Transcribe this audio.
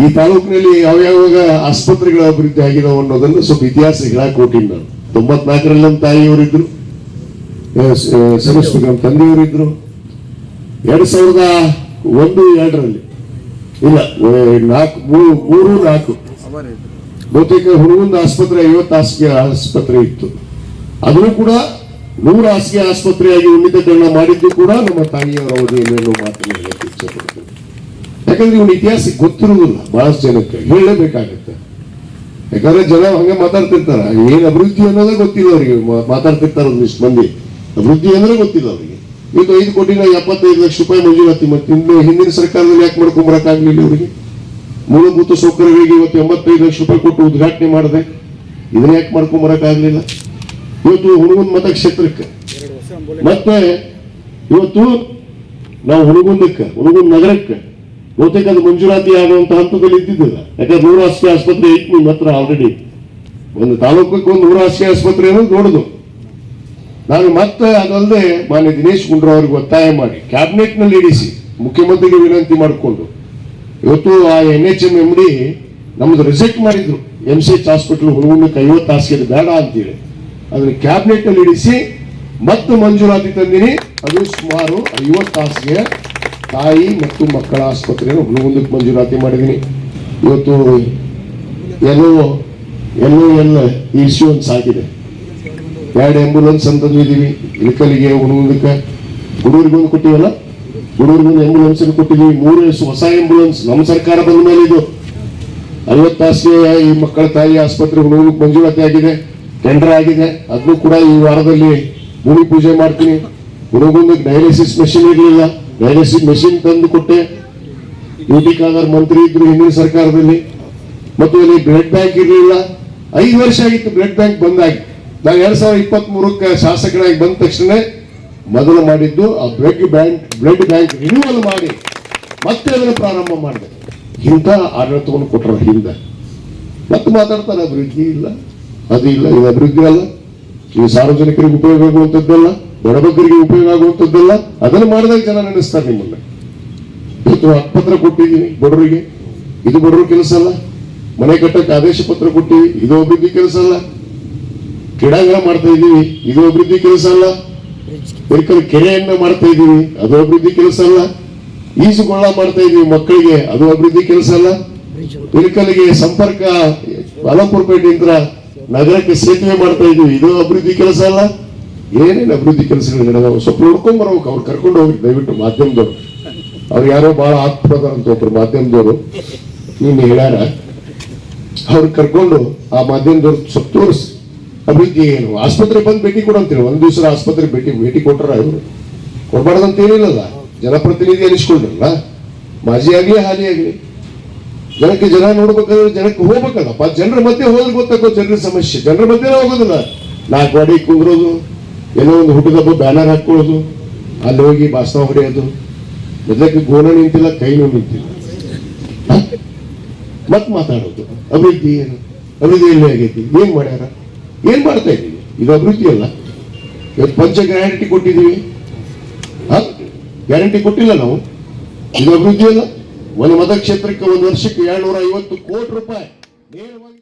ಈ ತಾಲೂಕಿನಲ್ಲಿ ಯಾವ್ಯಾವಾಗ ಆಸ್ಪತ್ರೆಗಳ ಅಭಿವೃದ್ಧಿ ಆಗಿದಾವ ಅನ್ನೋದನ್ನು ಸ್ವಲ್ಪ ಇತಿಹಾಸ ಹೇಳಕ್ ಕೊಟ್ಟಿನಿ ನಾನು. 94ರಲ್ಲಿ ನಮ್ಮ ತಾಯಿಯವರಿದ್ರು, ಸರಸ್ವತಿ ನಮ್ಮ ತಂದೆಯವರಿದ್ರು. 2001-2ರಲ್ಲಿ ಇಲ್ಲ 3-4 ಬಹುತೇಕ ಹುಡುಗಂದ ಆಸ್ಪತ್ರೆ 50 ಹಾಸಿಗೆ ಆಸ್ಪತ್ರೆ ಇತ್ತು. ಅದನ್ನು ಕೂಡ 100 ಹಾಸಿಗೆ ಆಸ್ಪತ್ರೆಯಾಗಿ ಉನ್ನತೀಕರಣ ಮಾಡಿದ್ದು ಕೂಡ ನಮ್ಮ ತಾಯಿಯವರ ಅವಧಿಯಲ್ಲಿ ಮಾತನ್ನು ಹೇಳಕ್ಕೆ ಇಚ್ಛೆಪಡ್ತೀನಿ. ಯಾಕಂದ್ರೆ ಇವನು ಇತಿಹಾಸ ಗೊತ್ತಿರುವುದಿಲ್ಲ, ಬಹಳಷ್ಟು ಜನಕ್ಕೆ ಹೇಳಲೇಬೇಕಾಗತ್ತೆ. ಯಾಕಂದ್ರೆ ಜನ ಹಂಗೆ ಮಾತಾಡ್ತಿರ್ತಾರ, ಏನ್ ಅಭಿವೃದ್ಧಿ ಅನ್ನೋದೇ ಗೊತ್ತಿಲ್ಲ ಅವರಿಗೆ. ಮಾತಾಡ್ತಿರ್ತಾರ ಒಂದಿಷ್ಟು ಮಂದಿ, ಅಭಿವೃದ್ಧಿ ಅಂದ್ರೆ ಗೊತ್ತಿಲ್ಲ ಅವರಿಗೆ. ಇದು 5 ಕೋಟಿನ 75 ಲಕ್ಷ ರೂಪಾಯಿ ಮಂಜೂರಾತಿ ಮಾಡ್ತೀನಿ. ಹಿಂದಿನ ಸರ್ಕಾರದಲ್ಲಿ ಯಾಕೆ ಮಾಡ್ಕೊಂಬರಕ್ಕಾಗ್ಲಿಲ್ಲ ಇವರಿಗೆ? ಮೂಲಭೂತ ಸೌಕರ್ಯಗಳಿಗೆ ಇವತ್ತು 85 ಲಕ್ಷ ರೂಪಾಯಿ ಕೊಟ್ಟು ಉದ್ಘಾಟನೆ ಮಾಡಿದೆ, ಇದನ್ನ ಯಾಕೆ ಮಾಡ್ಕೊಂಬರಕ್ಕಾಗ್ಲಿಲ್ಲ? ಇವತ್ತು ಹುಣಗುಂದ ಮತಕ್ಷೇತ್ರಕ್ಕೆ ಮತ್ತೆ ಇವತ್ತು ನಾವು ಹುಣಗುಂದ ನಗರಕ್ಕೆ ಬಹುತೇಕ ಅದು ಮಂಜೂರಾತಿ ಆಗುವಂತ ಹಂತದಲ್ಲಿ ಇದ್ದಿದ್ದಿಲ್ಲ. ಯಾಕಂದ್ರೆ 100 ಹಾಸಿಗೆ ಆಸ್ಪತ್ರೆ ಐತಿ ನಿಮ್ಮ ಹತ್ರ ಆಲ್ರೆಡಿ. ಒಂದು ತಾಲೂಕಕ್ಕೆ ಒಂದು 100 ಹಾಸಿಗೆ ಆಸ್ಪತ್ರೆ ಅನ್ನೋದು ದೊಡ್ಡದು. ನಾನು ಮತ್ತೆ ಅದಲ್ಲದೆ ಮಾನ್ಯ ದಿನೇಶ್ ಗುಂಡೂರಾವ್ ಅವರಿಗೆ ಒತ್ತಾಯ ಮಾಡಿ ಕ್ಯಾಬಿನೆಟ್ ನಲ್ಲಿ ಇಡಿಸಿ ಮುಖ್ಯಮಂತ್ರಿಗೆ ವಿನಂತಿ ಮಾಡಿಕೊಂಡು ಇವತ್ತು ಆ NHMMD ನಮ್ದು ರಿಜೆಕ್ಟ್ ಮಾಡಿದ್ರು. MCH ಹಾಸ್ಪಿಟಲ್ ಹುಣಗುಂದಕ್ಕೆ 50 ಹಾಸಿಗೆ ಬೇಡ ಅಂತೇಳಿ ಅದನ್ನ ಕ್ಯಾಬಿನೆಟ್ ನಲ್ಲಿ ಇಡಿಸಿ ಮತ್ತೆ ಮಂಜೂರಾತಿ ತಂದಿನಿ. ಅದು ಸುಮಾರು 50 ಹಾಸಿಗೆ ತಾಯಿ ಮತ್ತು ಮಕ್ಕಳ ಆಸ್ಪತ್ರೆಯನ್ನು ಹುಣಗುಂದಕ್ಕೆ ಮಂಜೂರಾತಿ ಮಾಡಿದೀನಿ. ಇವತ್ತು ಎಲ್ಲ ಇನ್ಶೂರೆನ್ಸ್ ಆಗಿದೆ. 2 ಆಂಬ್ಯುಲೆನ್ಸ್ ಅಂತಂದಿದ್ದೀವಿ. ಇಳಕಲಿಗೆ ಹುಣಗುಂದಕ್ಕೆ ಗುಡೂರಿಗೊಂದು ಕೊಟ್ಟಿವಲ್ಲ, ಗುಡೂರಿಗೊಂದು ಆಂಬ್ಯುಲೆನ್ಸ್ ಕೊಟ್ಟಿದ್ದೀವಿ. 3 ಹೊಸ ಆಂಬ್ಯುಲೆನ್ಸ್ ನಮ್ಮ ಸರ್ಕಾರ ಬಂದ ಮೇಲೆ ಇದು 50 ಹಾಸಿಗೆ ಈ ಮಕ್ಕಳ ತಾಯಿ ಆಸ್ಪತ್ರೆ ಹುಣಗುಂದಕ್ಕೆ ಮಂಜೂರಾತಿ ಆಗಿದೆ, ಟೆಂಡರ್ ಆಗಿದೆ. ಅದನ್ನು ಕೂಡ ಈ ವಾರದಲ್ಲಿ ಭೂಮಿ ಪೂಜೆ ಮಾಡ್ತೀನಿ. ಹುಣಗುಂದಕ್ಕೆ ಡಯಾಲಿಸಿಸ್ ಮೆಷಿನ್ ಇರಲಿಲ್ಲ, ಡಯಾಲಿಸಿಸ್ ಮೆಷಿನ್ ತಂದು ಕೊಟ್ಟೆ. UT ಖಾದರ್ ಮಂತ್ರಿ ಇದ್ರು ಹಿಂದಿನ ಸರ್ಕಾರದಲ್ಲಿ. ಮತ್ತು ಇಲ್ಲಿ ಬ್ಲಡ್ ಬ್ಯಾಂಕ್ ಇರಲಿಲ್ಲ. 5 ವರ್ಷ ಆಗಿತ್ತು ಬ್ಲಡ್ ಬ್ಯಾಂಕ್ ಬಂದಾಗಿ. ನಾವು 2023ಕ್ಕೆ ಶಾಸಕರಾಗಿ ಬಂದ ತಕ್ಷಣ ಮೊದಲು ಮಾಡಿದ್ದು ಆ ಬ್ಲಡ್ ಬ್ಯಾಂಕ್ ರಿನ್ಯೂವಲ್ ಮಾಡಿ ಮತ್ತೆ ಅದನ್ನು ಪ್ರಾರಂಭ ಮಾಡಿದೆ. ಇಂಥ ಆಡಳಿತವನ್ನು ಕೊಟ್ಟರು ಹಿಂದೆ. ಮತ್ತೆ ಮಾತಾಡ್ತಾರೆ ಅಭಿವೃದ್ಧಿ ಇಲ್ಲ, ಅದು ಇಲ್ಲ, ಇದು ಅಭಿವೃದ್ಧಿ ಅಲ್ಲ, ಇದು ಸಾರ್ವಜನಿಕರಿಗೆ ಉಪಯೋಗ ಆಗುವಂಥದ್ದಲ್ಲ, ಬಡಬಗ್ಗರಿಗೆ ಉಪಯೋಗ ಆಗುವಂಥದ್ದಲ್ಲ. ಅದನ್ನು ಮಾಡಿದಾಗ ಜನ ನೆನೆಸ್ತಾರೆ ನಿಮ್ಮನ್ನ. ಇವತ್ತು ಹಕ್ಕುಪತ್ರ ಕೊಟ್ಟಿದ್ದೀವಿ ಬಡವರಿಗೆ, ಇದು ಬಡವರು ಕೆಲಸ ಅಲ್ಲ. ಮನೆ ಕಟ್ಟಕ್ಕೆ ಆದೇಶ ಪತ್ರ ಕೊಟ್ಟಿವಿ, ಇದು ಅಭಿವೃದ್ಧಿ ಕೆಲಸ ಅಲ್ಲ. ಕ್ರೀಡಾಂಗಣ ಮಾಡ್ತಾ ಇದ್ದೀವಿ, ಇದು ಅಭಿವೃದ್ಧಿ ಕೆಲಸ ಅಲ್ಲ. ಕೆರೆಯನ್ನ ಮಾಡ್ತಾ ಇದ್ದೀವಿ, ಅದು ಅಭಿವೃದ್ಧಿ ಕೆಲಸ ಅಲ್ಲ. ಈಜುಗೊಳ್ಳ ಮಾಡ್ತಾ ಇದೀವಿ ಮಕ್ಕಳಿಗೆ, ಅದು ಅಭಿವೃದ್ಧಿ ಕೆಲಸ ಅಲ್ಲ. ಇಳಕಲಿಗೆ ಸಂಪರ್ಕ ಅಲಂಪುರಪೇಟೆಯಿಂದ ನಗರಕ್ಕೆ ಸೇತುವೆ ಮಾಡ್ತಾ ಇದೀವಿ, ಇದು ಅಭಿವೃದ್ಧಿ ಕೆಲಸ ಅಲ್ಲ. ಏನೇನು ಅಭಿವೃದ್ಧಿ ಕೆಲಸಗಳು ನಡೆದಾವ ಸ್ವಲ್ಪ ನೋಡ್ಕೊಂಡ್ ಬರ್ಬೇಕು. ಅವ್ರು ಕರ್ಕೊಂಡು ಹೋಗಿ ದಯವಿಟ್ಟು ಮಾಧ್ಯಮದವ್ರು, ಅವ್ರು ಯಾರೋ ಬಹಳ ಆತ್ಮದ ಅಂತ ಒಬ್ರು ಮಾಧ್ಯಮದವರು ನೀನು ಹೇಳ್ಯಾರ, ಅವ್ರು ಕರ್ಕೊಂಡು ಆ ಮಾಧ್ಯಮದವ್ರು ಸ್ವಲ್ಪ ತೋರಿಸಿ ಅಭಿವೃದ್ಧಿ ಏನು. ಆಸ್ಪತ್ರೆ ಬಂದು ಭೇಟಿ ಕೊಡಂತೀವಿ, ಒಂದ್ ದಿವಸ ಆಸ್ಪತ್ರೆ ಭೇಟಿ ಕೊಟ್ಟಾರ ಇವರು, ಕೊಡ್ಬಾರ್ದಂತ ಏನಿಲ್ಲಲ್ಲ. ಜನಪ್ರತಿನಿಧಿ ಅನಿಸ್ಕೊಂಡ್ರಲ್ಲ, ಮಾಜಿ ಆಗ್ಲಿ ಹಾಲಿ ಆಗ್ಲಿ, ಜನಕ್ಕೆ ಜನ ನೋಡ್ಬೇಕಾದ್ರೆ ಜನಕ್ಕೆ ಹೋಗ್ಬೇಕಲ್ಲಪ್ಪ. ಜನರ ಮಧ್ಯೆ ಹೋದ್ರೆ ಗೊತ್ತಾಗೋ ಜನರ ಸಮಸ್ಯೆ. ಜನರ ಮಧ್ಯೆ ಹೋಗೋದಿಲ್ಲ, 4 ಗಾಡಿ ಕುಂದ್ರೋದು, ಏನೋ ಒಂದು ಹುಟ್ಟುದಬ್ಬ ಬ್ಯಾನರ್ ಹಾಕೊಳ್ಳೋದು, ಅಲ್ಲಿ ಹೋಗಿ ಭಾಷಣ ಹೊಡೆಯೋದು. ಮೊದಲಕ್ಕೆ ಗೋಣ ನಿಂತಿಲ್ಲ, ಕೈನೂ ನಿಂತಿಲ್ಲ, ಮತ್ ಮಾತಾಡೋದು. ಅಭಿವೃದ್ಧಿ ಏನು, ಅಭಿವೃದ್ಧಿ ಎಲ್ಲಿ ಆಗೈತಿ, ಏನ್ ಮಾಡ್ಯಾರ, ಏನ್ ಮಾಡ್ತಾ ಇದೀವಿ? ಇದು ಅಭಿವೃದ್ಧಿ ಅಲ್ಲ. ಇವತ್ತು ಪಂಚ ಗ್ಯಾರಂಟಿ ಕೊಟ್ಟಿದ್ದೀವಿ, ಗ್ಯಾರಂಟಿ ಕೊಟ್ಟಿಲ್ಲ ನಾವು, ಇದು ಅಭಿವೃದ್ಧಿ ಅಲ್ಲ. ಒಂದು ಮತಕ್ಷೇತ್ರಕ್ಕೆ 1 ವರ್ಷಕ್ಕೆ 250 ಕೋಟಿ ರೂಪಾಯಿ ನೇರವಾಗಿ